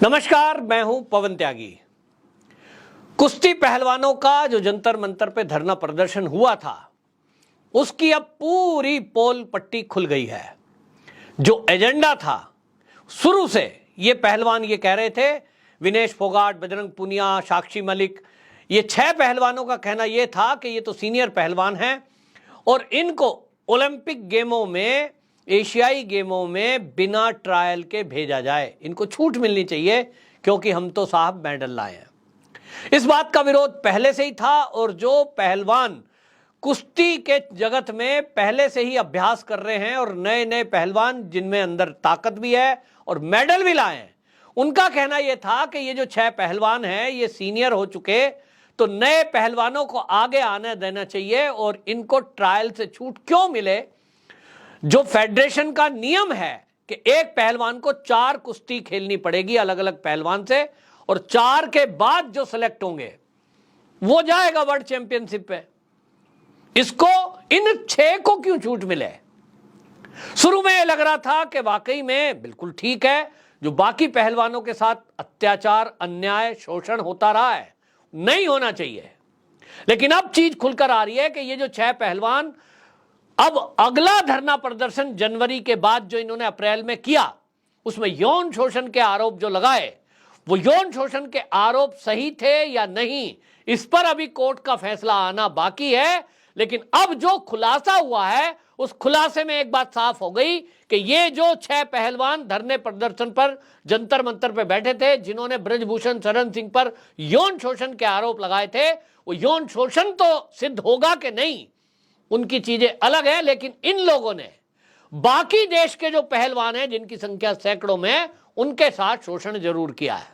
नमस्कार, मैं हूं पवन त्यागी। कुश्ती पहलवानों का जो जंतर मंतर पे धरना प्रदर्शन हुआ था, उसकी अब पूरी पोल पट्टी खुल गई है। जो एजेंडा था, शुरू से ये पहलवान ये कह रहे थे, विनेश फोगाट, बजरंग पुनिया, साक्षी मलिक, ये 6 पहलवानों का कहना ये था कि ये तो सीनियर पहलवान हैं और इनको ओलंपिक गेमों में, एशियाई गेमों में बिना ट्रायल के भेजा जाए, इनको छूट मिलनी चाहिए क्योंकि हम तो साहब मेडल लाए हैं। इस बात का विरोध पहले से ही था और जो पहलवान कुश्ती के जगत में पहले से ही अभ्यास कर रहे हैं और नए नए पहलवान जिनमें अंदर ताकत भी है और मेडल भी लाए हैं, उनका कहना यह था कि ये जो 6 पहलवान हैं ये सीनियर हो चुके, तो नए पहलवानों को आगे आने देना चाहिए और इनको ट्रायल से छूट क्यों मिले। जो फेडरेशन का नियम है कि एक पहलवान को 4 कुश्ती खेलनी पड़ेगी अलग अलग पहलवान से और 4 के बाद जो सिलेक्ट होंगे वो जाएगा वर्ल्ड चैंपियनशिप पे। इसको इन 6 को क्यों छूट मिले? शुरू में यह लग रहा था कि वाकई में बिल्कुल ठीक है, जो बाकी पहलवानों के साथ अत्याचार, अन्याय, शोषण होता रहा है, नहीं होना चाहिए। लेकिन अब चीज खुलकर आ रही है कि ये जो 6 पहलवान, अब अगला धरना प्रदर्शन जनवरी के बाद जो इन्होंने अप्रैल में किया, उसमें यौन शोषण के आरोप जो लगाए, वो यौन शोषण के आरोप सही थे या नहीं, इस पर अभी कोर्ट का फैसला आना बाकी है। लेकिन अब जो खुलासा हुआ है, उस खुलासे में एक बात साफ हो गई कि ये जो 6 पहलवान धरने प्रदर्शन पर जंतर मंतर पे बैठे थे, जिन्होंने ब्रजभूषण शरण सिंह पर यौन शोषण के आरोप लगाए थे, वो यौन शोषण तो सिद्ध होगा कि नहीं, उनकी चीजें अलग है। लेकिन इन लोगों ने बाकी देश के जो पहलवान हैं, जिनकी संख्या सैकड़ों में, उनके साथ शोषण जरूर किया है।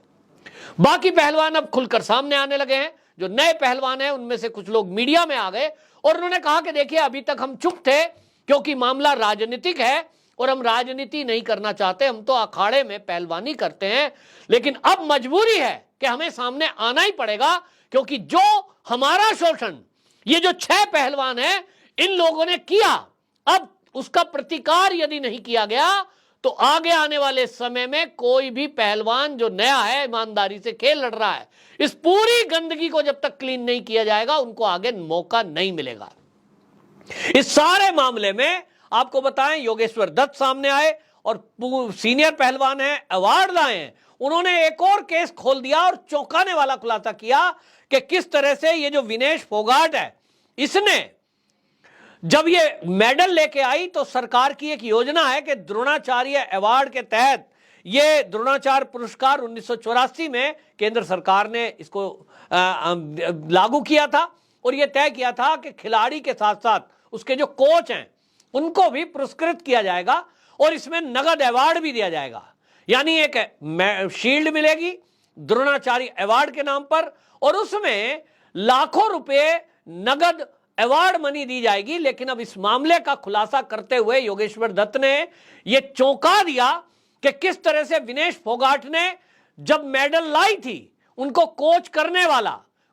बाकी पहलवान अब खुलकर सामने आने लगे हैं। जो नए पहलवान हैं उनमें से कुछ लोग मीडिया में आ गए और उन्होंने कहा कि देखिए, अभी तक हम चुप थे क्योंकि मामला राजनीतिक है और हम राजनीति नहीं करना चाहते, हम तो अखाड़े में पहलवानी करते हैं। लेकिन अब मजबूरी है कि हमें सामने आना ही पड़ेगा क्योंकि जो हमारा शोषण ये जो 6 पहलवान हैं इन लोगों ने किया, अब उसका प्रतिकार यदि नहीं किया गया तो आगे आने वाले समय में कोई भी पहलवान जो नया है, ईमानदारी से खेल लड़ रहा है, इस पूरी गंदगी को जब तक क्लीन नहीं किया जाएगा, उनको आगे मौका नहीं मिलेगा। इस सारे मामले में आपको बताएं, योगेश्वर दत्त सामने आए और सीनियर पहलवान हैं, अवार्ड लाए हैं। उन्होंने एक और केस खोल दिया और चौंकाने वाला खुलासा किया कि किस तरह से ये जो विनेश फोगाट है, इसने जब ये मेडल लेके आई तो सरकार की एक योजना है कि द्रोणाचार्य अवार्ड के तहत, ये द्रोणाचार्य पुरस्कार 1984 में केंद्र सरकार ने इसको लागू किया था और ये तय किया था कि खिलाड़ी के साथ साथ उसके जो कोच हैं उनको भी पुरस्कृत किया जाएगा और इसमें नगद अवार्ड भी दिया जाएगा। यानी एक शील्ड मिलेगी द्रोणाचार्य अवार्ड के नाम पर और उसमें लाखों रुपए नगद अवार्ड मनी दी जाएगी। लेकिन अब इस मामले का खुलासा करते हुए योगेश्वर दत्त ने यह चौंका दिया कि किस तरह से विनेश फोगाट ने जब मेडल लाई थी, उनको कोच करने वाला,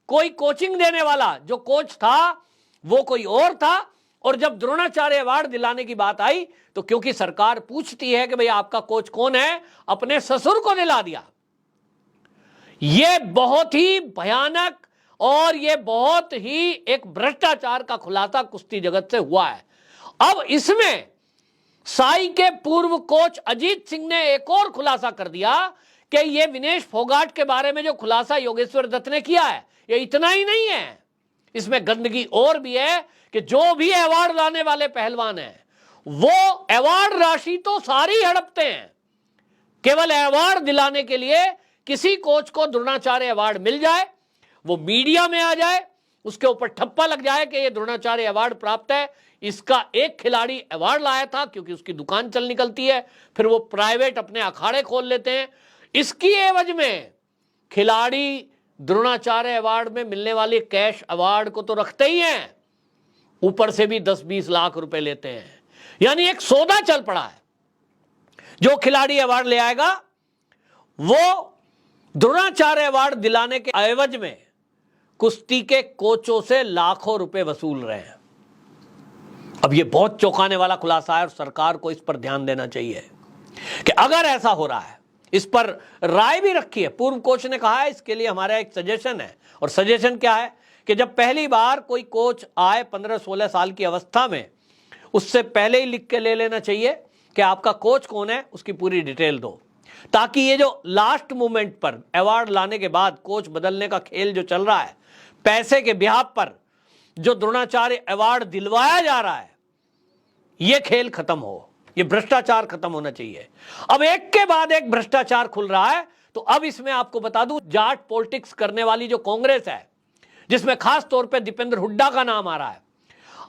कोई कोचिंग देने वाला जो कोच था वो कोई और था, और जब द्रोणाचार्य अवार्ड दिलाने की बात आई तो क्योंकि सरकार पूछती है कि भाई आपका कोच कौन है, अपने ससुर को दिला दिया। यह बहुत ही भयानक और ये बहुत ही एक भ्रष्टाचार का खुलासा कुश्ती जगत से हुआ है। अब इसमें साई के पूर्व कोच अजीत सिंह ने एक और खुलासा कर दिया कि ये विनेश फोगाट के बारे में जो खुलासा योगेश्वर दत्त ने किया है, ये इतना ही नहीं है, इसमें गंदगी और भी है कि जो भी अवार्ड लाने वाले पहलवान हैं वो अवार्ड राशि तो सारी हड़पते हैं। केवल अवार्ड दिलाने के लिए किसी कोच को द्रोणाचार्य अवार्ड मिल जाए, वो मीडिया में आ जाए, उसके ऊपर ठप्पा लग जाए कि ये द्रोणाचार्य अवार्ड प्राप्त है, इसका एक खिलाड़ी अवार्ड लाया था, क्योंकि उसकी दुकान चल निकलती है, फिर वो प्राइवेट अपने अखाड़े खोल लेते हैं। इसकी एवज में खिलाड़ी द्रोणाचार्य अवार्ड में मिलने वाले कैश अवार्ड को तो रखते ही हैं, ऊपर से भी 10-20 लाख रुपए लेते हैं। यानी एक सौदा चल पड़ा है। जो खिलाड़ी अवार्ड ले आएगा वो द्रोणाचार्य अवार्ड दिलाने के एवज में कुश्ती के कोचों से लाखों रुपए वसूल रहे हैं। अब यह बहुत चौंकाने वाला खुलासा है और सरकार को इस पर ध्यान देना चाहिए कि अगर ऐसा हो रहा है, इस पर राय भी रखी है। पूर्व कोच ने कहा है इसके लिए हमारा एक सजेशन है, और सजेशन क्या है कि जब पहली बार कोई कोच आए 15-16 साल की अवस्था में, उससे पहले ही लिख के ले लेना चाहिए कि आपका कोच कौन है, उसकी पूरी डिटेल दो, ताकि ये जो लास्ट मोमेंट पर अवार्ड लाने के बाद कोच बदलने का खेल जो चल रहा है, पैसे के बिहाफ पर जो द्रोणाचार्य अवार्ड दिलवाया जा रहा है, ये खेल खत्म हो, ये भ्रष्टाचार खत्म होना चाहिए। अब एक के बाद एक भ्रष्टाचार खुल रहा है। तो अब इसमें आपको बता दूं, जाट पॉलिटिक्स करने वाली जो कांग्रेस है, जिसमें खास तौर पे दीपेंद्र हुड्डा का नाम आ रहा है,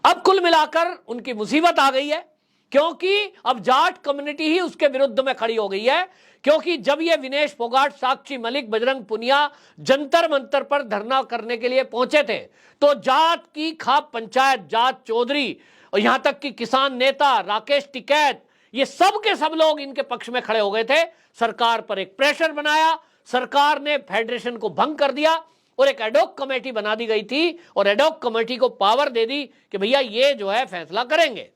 अब कुल मिलाकर उनकी मुसीबत आ गई है, क्योंकि अब जाट कम्युनिटी ही उसके विरुद्ध में खड़ी हो गई है। क्योंकि जब ये विनेश फोगाट, साक्षी मलिक, बजरंग पुनिया जंतर मंतर पर धरना करने के लिए पहुंचे थे, तो जाट की खाप पंचायत, जाट चौधरी और यहां तक कि किसान नेता राकेश टिकैत, ये सब के सब लोग इनके पक्ष में खड़े हो गए थे। सरकार पर एक प्रेशर बनाया, सरकार ने फेडरेशन को भंग कर दिया और एक एडॉक कमेटी बना दी गई थी, और एडॉक कमेटी को पावर दे दी कि भैया ये जो है फैसला करेंगे।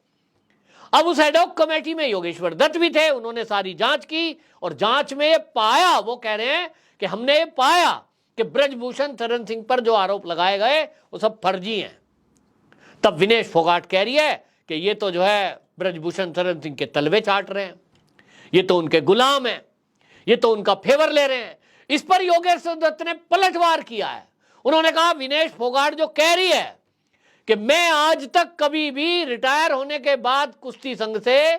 अब उस एडॉक कमेटी में योगेश्वर दत्त भी थे, उन्होंने सारी जांच की, और जांच में ये पाया, वो कह रहे हैं कि हमने ये पाया कि ब्रजभूषण शरण सिंह पर जो आरोप लगाए गए वो सब फर्जी हैं। तब विनेश फोगाट कह रही है कि ये तो जो है ब्रजभूषण शरण सिंह के तलवे चाट रहे हैं, ये तो उनके गुलाम हैं, ये तो उनका फेवर ले रहे हैं। इस पर योगेश्वर दत्त ने पलटवार किया है। उन्होंने कहा विनेश फोगाट जो कह रही है कि मैं आज तक कभी भी रिटायर होने के बाद कुश्ती संघ से,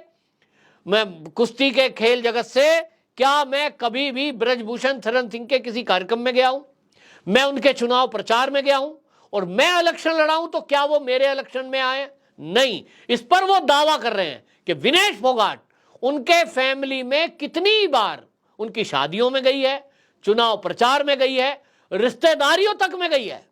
मैं कुश्ती के खेल जगत से, क्या मैं कभी भी ब्रजभूषण शरण सिंह के किसी कार्यक्रम में गया हूं? मैं उनके चुनाव प्रचार में गया हूं? और मैं इलेक्शन लड़ा हूं तो क्या वो मेरे इलेक्शन में आए? नहीं। इस पर वो दावा कर रहे हैं कि विनेश फोगाट उनके फैमिली में कितनी बार उनकी शादियों में गई है, चुनाव प्रचार में गई है, रिश्तेदारियों तक में गई है।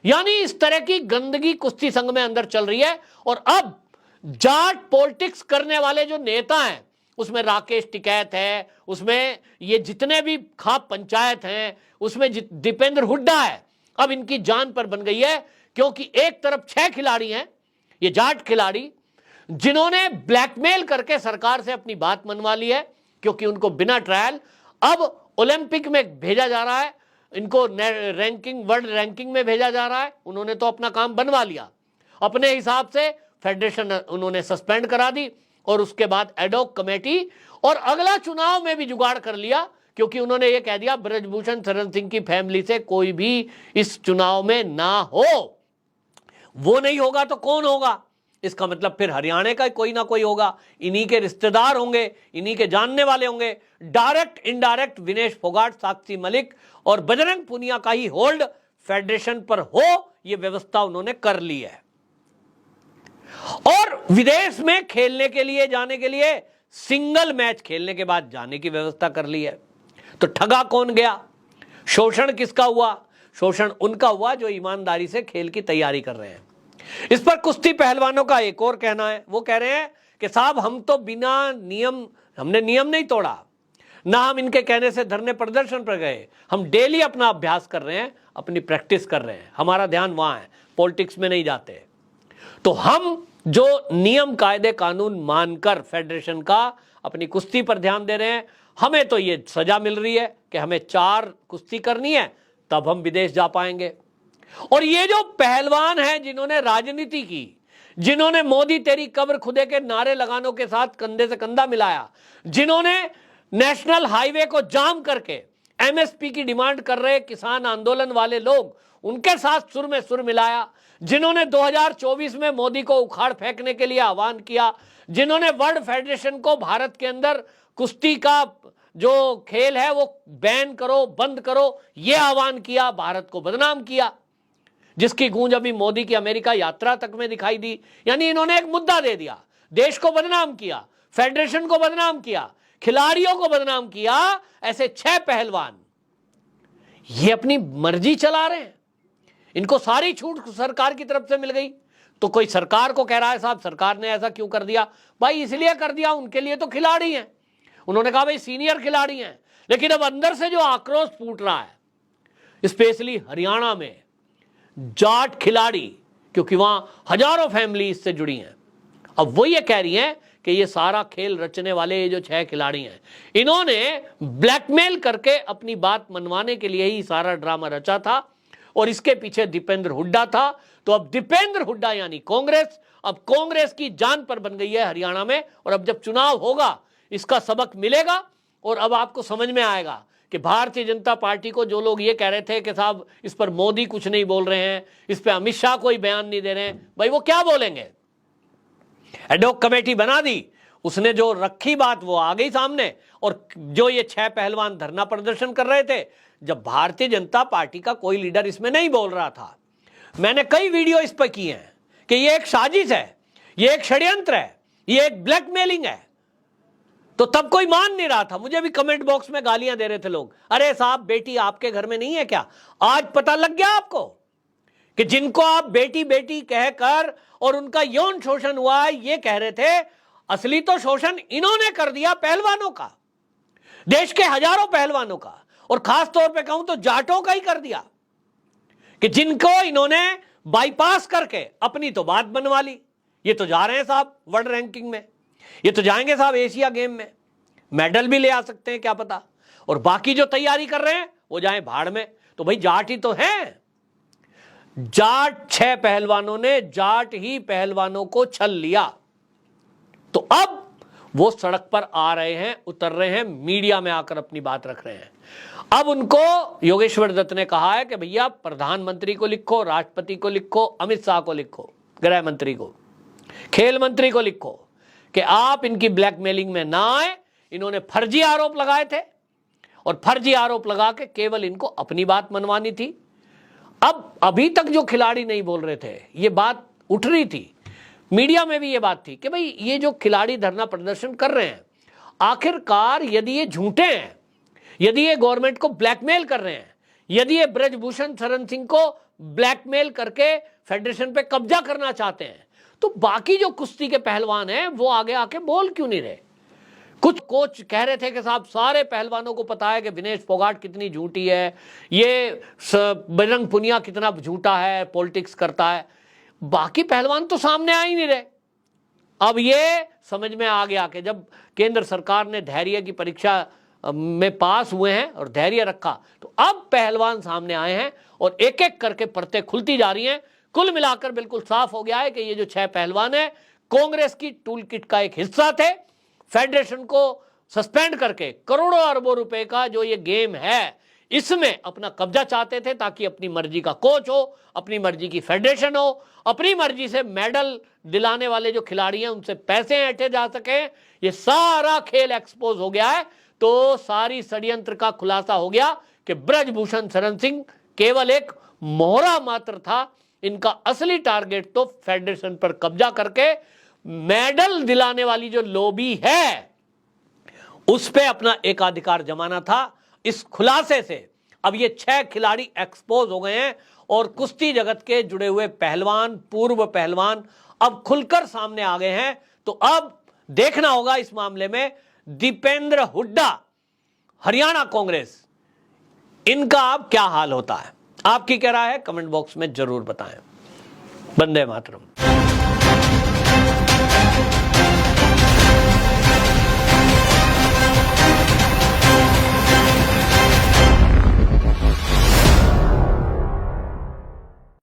यानी इस तरह की गंदगी कुश्ती संघ में अंदर चल रही है। और अब जाट पॉलिटिक्स करने वाले जो नेता हैं, उसमें राकेश टिकैत है, उसमें ये जितने भी खाप पंचायत हैं, उसमें दीपेंद्र हुड्डा है, अब इनकी जान पर बन गई है। क्योंकि एक तरफ 6 खिलाड़ी हैं, ये जाट खिलाड़ी, जिन्होंने ब्लैकमेल करके सरकार से अपनी बात मनवा ली है, क्योंकि उनको बिना ट्रायल अब ओलंपिक में भेजा जा रहा है, इनको रैंकिंग, वर्ल्ड रैंकिंग में भेजा जा रहा है। उन्होंने तो अपना काम बनवा लिया, अपने हिसाब से फेडरेशन उन्होंने सस्पेंड करा दी, और उसके बाद एडॉक कमेटी, और अगला चुनाव में भी जुगाड़ कर लिया, क्योंकि उन्होंने ये कह दिया ब्रजभूषण शरण सिंह की फैमिली से कोई भी इस चुनाव में ना हो। वो नहीं होगा तो कौन होगा? इसका मतलब फिर हरियाणा का कोई ना कोई होगा, इन्हीं के रिश्तेदार होंगे, इन्हीं के जानने वाले होंगे। डायरेक्ट इनडायरेक्ट विनेश फोगाट, साक्षी मलिक और बजरंग पुनिया का ही होल्ड फेडरेशन पर हो, यह व्यवस्था उन्होंने कर ली है। और विदेश में खेलने के लिए जाने के लिए सिंगल मैच खेलने के बाद जाने की व्यवस्था कर ली है। तो ठगा कौन गया? शोषण किसका हुआ? शोषण उनका हुआ जो ईमानदारी से खेल की तैयारी कर रहे हैं। इस पर कुश्ती पहलवानों का एक और कहना है, वो कह रहे हैं कि साहब हम तो बिना नियम, हमने नियम नहीं तोड़ा, ना हम इनके कहने से धरने प्रदर्शन पर गए, हम डेली अपना अभ्यास कर रहे हैं, अपनी प्रैक्टिस कर रहे हैं, हमारा ध्यान वहां है, पॉलिटिक्स में नहीं जाते। तो हम जो नियम कायदे कानून मानकर फेडरेशन का अपनी कुश्ती पर ध्यान दे रहे हैं, हमें तो ये सजा मिल रही है कि हमें 4 कुश्ती करनी है, तब हम विदेश जा पाएंगे। और ये जो पहलवान हैं जिन्होंने राजनीति की, जिन्होंने मोदी तेरी कब्र खुदे के नारे लगानों के साथ कंधे से कंधा मिलाया, जिन्होंने नेशनल हाईवे को जाम करके एमएसपी की डिमांड कर रहे किसान आंदोलन वाले लोग, उनके साथ सुर में सुर मिलाया, जिन्होंने 2024 में मोदी को उखाड़ फेंकने के लिए आह्वान किया, जिन्होंने वर्ल्ड फेडरेशन को भारत के अंदर कुश्ती का जो खेल है वो बैन करो, बंद करो, ये आह्वान किया, भारत को बदनाम किया, जिसकी गूंज अभी मोदी की अमेरिका यात्रा तक में दिखाई दी। यानी इन्होंने एक मुद्दा दे दिया, देश को बदनाम किया, फेडरेशन को बदनाम किया, खिलाड़ियों को बदनाम किया। ऐसे 6 पहलवान ये अपनी मर्जी चला रहे हैं, इनको सारी छूट सरकार की तरफ से मिल गई। तो कोई सरकार को कह रहा है साहब सरकार ने ऐसा क्यों कर दिया? भाई इसलिए कर दिया, उनके लिए तो खिलाड़ी हैं, उन्होंने कहा भाई सीनियर खिलाड़ी हैं। लेकिन अब अंदर से जो आक्रोश फूट रहा है, स्पेशली हरियाणा में जाट खिलाड़ी, क्योंकि वहां हजारों फैमिली इससे जुड़ी हैं, अब वो ये कह रही हैं कि ये सारा खेल रचने वाले ये जो 6 खिलाड़ी हैं, इन्होंने ब्लैकमेल करके अपनी बात मनवाने के लिए ही सारा ड्रामा रचा था और इसके पीछे दीपेंद्र हुड्डा था। तो अब दीपेंद्र हुड्डा यानी कांग्रेस, अब कांग्रेस की जान पर बन गई है हरियाणा में। और अब जब चुनाव होगा इसका सबक मिलेगा और अब आपको समझ में आएगा कि भारतीय जनता पार्टी को जो लोग ये कह रहे थे कि साहब इस पर मोदी कुछ नहीं बोल रहे हैं, इस पर अमित शाह कोई बयान नहीं दे रहे हैं, भाई वो क्या बोलेंगे। एडॉक कमेटी बना दी, उसने जो रखी बात वो आ गई सामने। और जो ये 6 पहलवान धरना प्रदर्शन कर रहे थे, जब भारतीय जनता पार्टी का कोई लीडर इसमें नहीं बोल रहा था, मैंने कई वीडियो इस पर किए हैं कि ये एक साजिश है, ये एक षड्यंत्र है, ये एक ब्लैकमेलिंग है। तो तब कोई मान नहीं रहा था। मुझे भी कमेंट बॉक्स में गालियां दे रहे थे लोग, अरे साहब बेटी आपके घर में नहीं है क्या। आज पता लग गया आपको कि जिनको आप बेटी बेटी कहकर और उनका यौन शोषण हुआ है ये कह रहे थे, असली तो शोषण इन्होंने कर दिया पहलवानों का, देश के हजारों पहलवानों का, और खास तौर पे कहूं तो जाटों का ही कर दिया कि जिनको इन्होंने बाईपास करके अपनी तो बात बनवा ली। ये तो जा रहे हैं साहब वर्ल्ड रैंकिंग में, ये तो जाएंगे साहब एशिया गेम में, मेडल भी ले आ सकते हैं क्या पता। और बाकी जो तैयारी कर रहे हैं वो जाए भाड़ में। तो भाई जाट ही तो हैं, जाट 6 पहलवानों ने जाट ही पहलवानों को छल लिया। तो अब वो सड़क पर आ रहे हैं, उतर रहे हैं, मीडिया में आकर अपनी बात रख रहे हैं। अब उनको योगेश्वर दत्त ने कहा है कि भैया प्रधानमंत्री को लिखो, राष्ट्रपति को लिखो, अमित शाह को लिखो, गृह मंत्री को, खेल मंत्री को लिखो कि आप इनकी ब्लैकमेलिंग में ना आए। इन्होंने फर्जी आरोप लगाए थे और फर्जी आरोप लगा के केवल इनको अपनी बात मनवानी थी। अब अभी तक जो खिलाड़ी नहीं बोल रहे थे, ये बात उठ रही थी, मीडिया में भी ये बात थी कि भाई ये जो खिलाड़ी धरना प्रदर्शन कर रहे हैं, आखिरकार यदि ये झूठे हैं, यदि ये गवर्नमेंट को ब्लैकमेल कर रहे हैं, यदि ये ब्रजभूषण शरण सिंह को ब्लैकमेल करके फेडरेशन पे कब्जा करना चाहते हैं, तो बाकी जो कुश्ती के पहलवान हैं वो आगे आके बोल क्यों नहीं रहे। कुछ कोच कह रहे थे कि साहब सारे पहलवानों को पता है कि विनेश फोगाट कितनी झूठी है, ये बजरंग पुनिया कितना झूठा है, पॉलिटिक्स करता है। बाकी पहलवान तो सामने आ ही नहीं रहे। अब ये समझ में आ गया कि जब केंद्र सरकार ने धैर्य की परीक्षा में पास हुए हैं और धैर्य रखा, तो अब पहलवान सामने आए हैं और एक एक करके परतें खुलती जा रही हैं। कुल मिलाकर बिल्कुल साफ हो गया है कि ये जो 6 पहलवान हैं कांग्रेस की टूल किट का एक हिस्सा थे। फेडरेशन को सस्पेंड करके करोड़ों अरबों रुपए का जो ये गेम है इसमें अपना कब्जा चाहते थे, ताकि अपनी मर्जी का कोच हो, अपनी मर्जी की फेडरेशन हो, अपनी मर्जी से मेडल दिलाने वाले जो खिलाड़ी हैं उनसे पैसे ऐंठे जा सके। ये सारा खेल एक्सपोज हो गया है। तो सारी षड्यंत्र का खुलासा हो गया कि ब्रजभूषण शरण सिंह केवल एक मोहरा मात्र था। इनका असली टारगेट तो फेडरेशन पर कब्जा करके मेडल दिलाने वाली जो लॉबी है उस पे अपना एकाधिकार जमाना था। इस खुलासे से अब ये 6 खिलाड़ी एक्सपोज हो गए हैं और कुश्ती जगत के जुड़े हुए पहलवान, पूर्व पहलवान अब खुलकर सामने आ गए हैं। तो अब देखना होगा इस मामले में दीपेंद्र हुड्डा, हरियाणा कांग्रेस, इनका अब क्या हाल होता है। आपकी क्या राय है कमेंट बॉक्स में जरूर बताएं। वंदे मातरम।